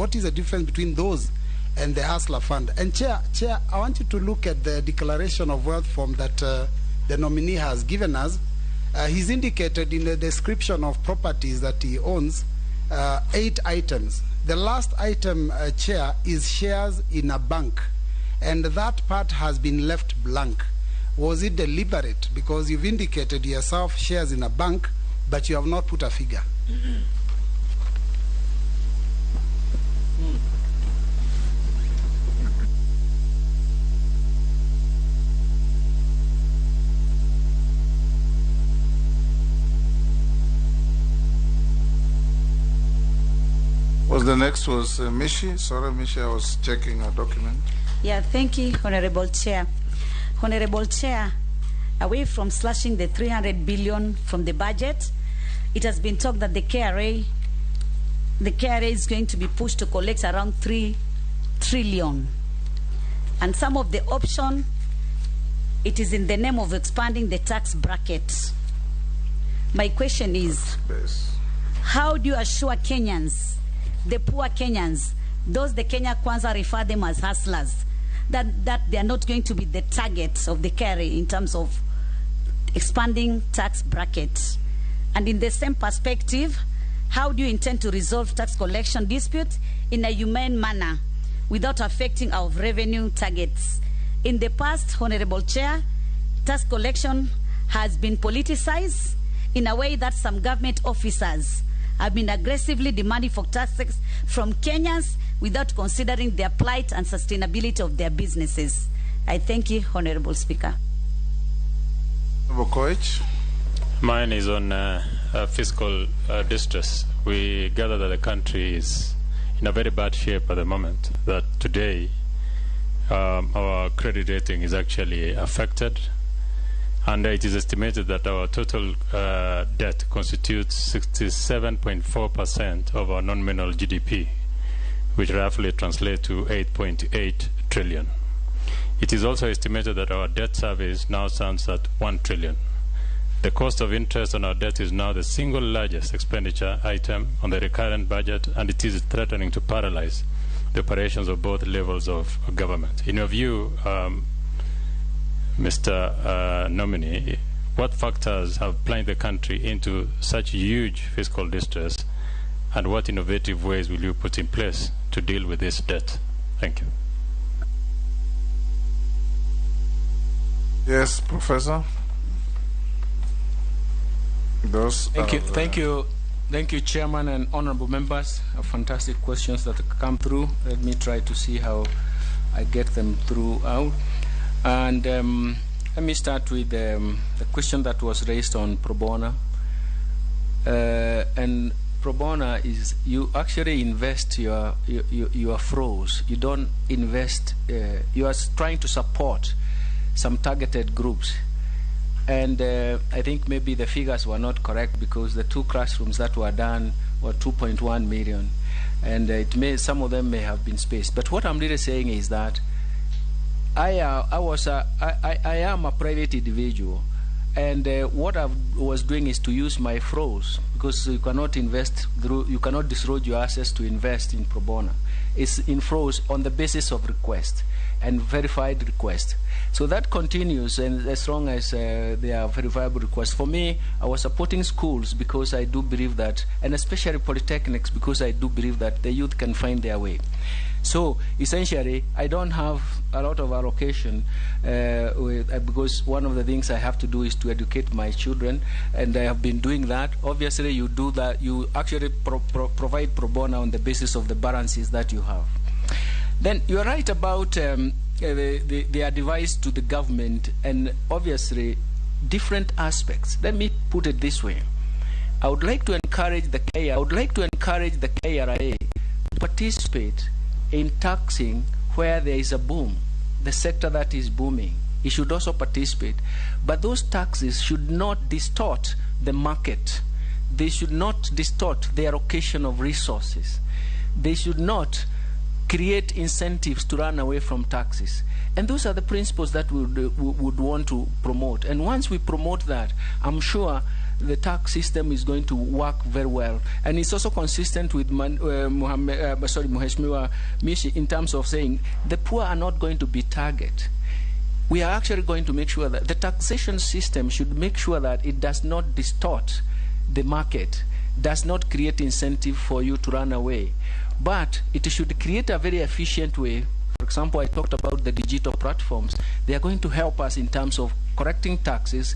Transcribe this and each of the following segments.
What is the difference between those and the Hustler Fund? And Chair, I want you to look at the declaration of wealth form that the nominee has given us. He's indicated in the description of properties that he owns 8 items. The last item, Chair, is shares in a bank, and that part has been left blank. Was it deliberate? Because you've indicated yourself shares in a bank, but you have not put a figure. The next was Mishi. Sorry, Mishi, I was checking a document. Yeah, thank you, Honorable Chair. Honorable Chair, away from slashing the 300 billion from the budget, it has been talked that the KRA is going to be pushed to collect around 3 trillion. And some of the option, it is in the name of expanding the tax bracket. My question is, how do you assure Kenyans, the poor Kenyans, those the Kenya Kwanza refer them as hustlers, that they are not going to be the targets of the KRA in terms of expanding tax brackets? And in the same perspective, how do you intend to resolve tax collection disputes in a humane manner without affecting our revenue targets? In the past, Honorable Chair, tax collection has been politicized in a way that some government officers have been aggressively demanding for taxes from Kenyans without considering their plight and sustainability of their businesses. I thank you, Honorable Speaker. Mine is on fiscal distress. We gather that the country is in a very bad shape at the moment, that today our credit rating is actually affected. And it is estimated that our total debt constitutes 67.4% of our nominal GDP, which roughly translates to 8.8 trillion. It is also estimated that our debt service now stands at 1 trillion. The cost of interest on our debt is now the single largest expenditure item on the recurrent budget, and it is threatening to paralyze the operations of both levels of government. In your view, Mr. Nominee, what factors have plunged the country into such huge fiscal distress, and what innovative ways will you put in place to deal with this debt? Thank you. Yes, Professor. Thank you, Chairman and honorable members. Fantastic questions that come through. Let me try to see how I get them throughout. And let me start with the question that was raised on pro bono. And pro bono is you actually invest your froze. You don't invest. You are trying to support some targeted groups. And I think maybe the figures were not correct, because the 2 classrooms that were done were 2.1 million, and some of them may have been spaced. But what I'm really saying is that I am a private individual, and what I was doing is to use my froze, because you cannot invest through, you cannot disrobe your assets to invest in pro bono. It's in froze on the basis of request and verified request. So that continues, and as long as they are verifiable requests. For me, I was supporting schools because I do believe that, and especially polytechnics, because I do believe that the youth can find their way. So essentially, I don't have a lot of allocation because one of the things I have to do is to educate my children, and I have been doing that. Obviously, you do that. You actually provide pro bono on the basis of the balances that you have. Then you're right about their advice to the government, and obviously different aspects. Let me put it this way: I would like to encourage the KRA to participate in taxing where there is a boom, the sector that is booming. It should also participate, but those taxes should not distort the market. They should not distort the allocation of resources. They should not create incentives to run away from taxes. And those are the principles that we would want to promote. And once we promote that, I'm sure the tax system is going to work very well. And it's also consistent with Mheshimiwa Mishi in terms of saying the poor are not going to be targeted. We are actually going to make sure that the taxation system should make sure that it does not distort the market, does not create incentive for you to run away, but it should create a very efficient way. For example, I talked about the digital platforms. They are going to help us in terms of correcting taxes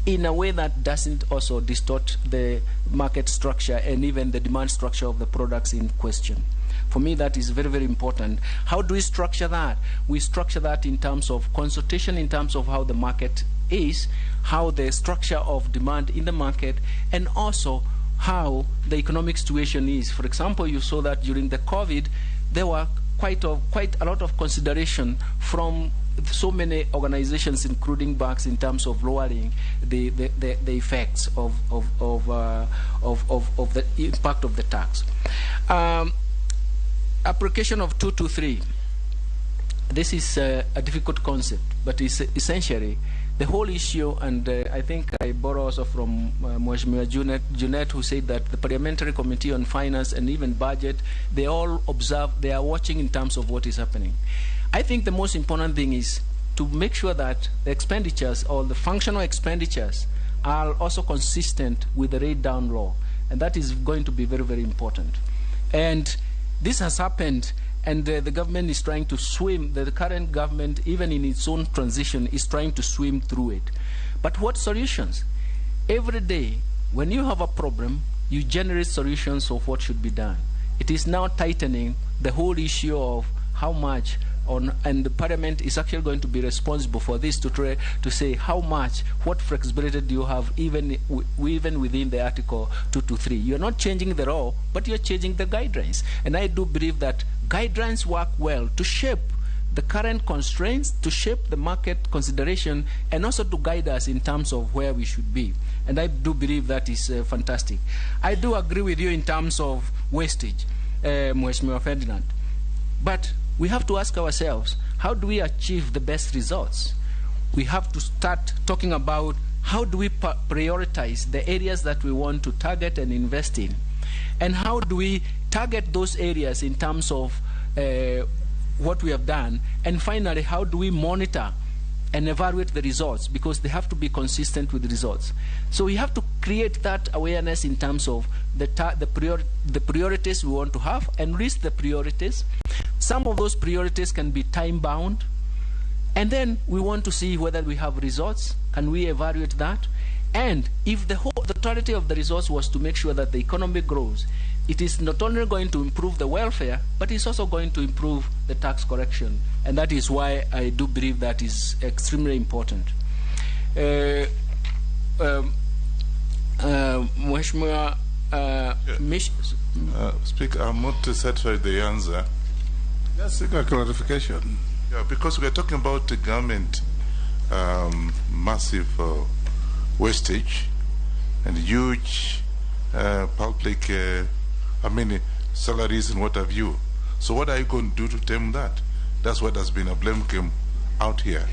in a way that doesn't also distort the market structure and even the demand structure of the products in question. For me, that is very, very important. How do we structure that? We structure that in terms of consultation, in terms of how the market is, how the structure of demand in the market, and also how the economic situation is. For example, you saw that during the COVID, there were quite a lot of consideration from so many organizations, including banks, in terms of lowering the effects of the impact of the tax. Application of 223. This is a difficult concept, but it's essentially the whole issue, and I think I borrow also from Mheshimiwa Junet, who said that the Parliamentary Committee on Finance and even Budget, they all observe, they are watching in terms of what is happening. I think the most important thing is to make sure that the expenditures or the functional expenditures are also consistent with the rate down law, and that is going to be very, very important. And this has happened, and the government is trying to swim, the current government, even in its own transition, is trying to swim through it. But what solutions? Every day, when you have a problem, you generate solutions of what should be done. It is now tightening the whole issue of how much, and the Parliament is actually going to be responsible for this, to try to say how much, what flexibility do you have even within the Article 223. You're not changing the law, but you're changing the guidelines. And I do believe that guidelines work well to shape the current constraints, to shape the market consideration, and also to guide us in terms of where we should be. And I do believe that is fantastic. I do agree with you in terms of wastage, Mheshimiwa Ferdinand. But we have to ask ourselves, how do we achieve the best results? We have to start talking about how do we prioritize the areas that we want to target and invest in, and how do we target those areas in terms of what we have done, and finally, how do we monitor and evaluate the results, because they have to be consistent with the results. So we have to create that awareness in terms of the priorities we want to have, and list the priorities. Some of those priorities can be time-bound, and then we want to see whether we have results. Can we evaluate that? And if the totality of the results was to make sure that the economy grows, it is not only going to improve the welfare, but it's also going to improve the tax collection. And that is why I do believe that is extremely important. Mheshimiwa Speaker, I'm not satisfied with the answer. Just a clarification. Yeah, because we are talking about the government massive wastage and huge public salaries and what have you. So what are you going to do to tame that? That's what has been a blame game out here.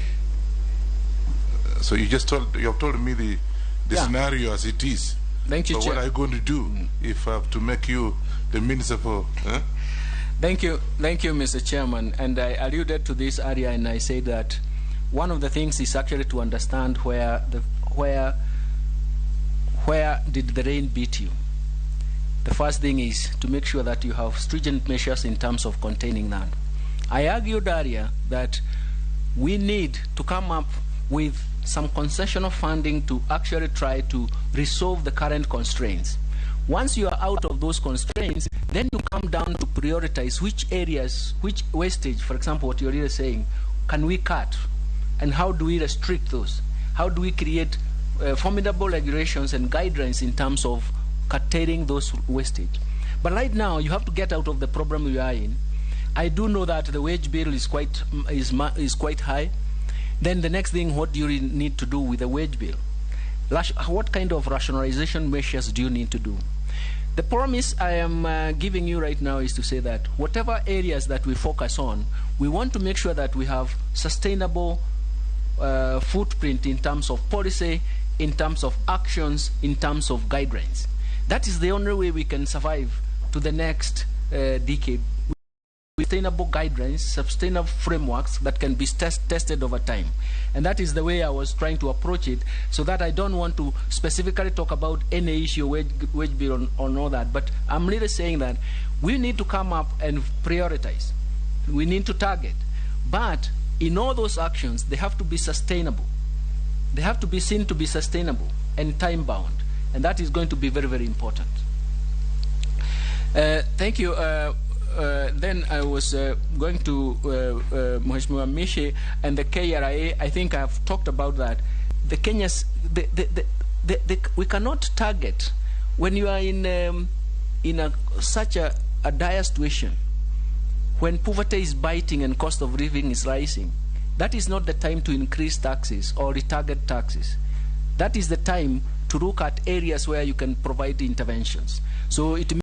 So you have told me the scenario as it is. Thank you, so Chair. What are you going to do if I have to make you the minister for? Thank you, Mr. Chairman. And I alluded to this earlier, and I said that one of the things is actually to understand where did the rain beat you. The first thing is to make sure that you have stringent measures in terms of containing that. I argued earlier that we need to come up with some concessional funding to actually try to resolve the current constraints. Once you are out of those constraints, then you come down to prioritize which areas, which wastage, for example, what you're really saying, can we cut? And how do we restrict those? How do we create formidable regulations and guidelines in terms of curtailing those wastage? But right now, you have to get out of the problem we are in. I do know that the wage bill is quite high. Then the next thing, what do you need to do with the wage bill? What kind of rationalization measures do you need to do? The promise I am giving you right now is to say that whatever areas that we focus on, we want to make sure that we have sustainable footprint in terms of policy, in terms of actions, in terms of guidelines. That is the only way we can survive to the next decade. Sustainable guidelines, sustainable frameworks that can be tested over time. And that is the way I was trying to approach it, so that I don't want to specifically talk about any issue, wage bill or all that, but I'm really saying that we need to come up and prioritize. We need to target. But in all those actions, they have to be sustainable. They have to be seen to be sustainable and time-bound. And that is going to be very, very important. Thank you. Then I was going to Mheshimiwa Mishi and the KRA. I think I've talked about that. The Kenyans, we cannot target when you are in such a dire situation, when poverty is biting and cost of living is rising. That is not the time to increase taxes or retarget taxes. That is the time to look at areas where you can provide interventions. So it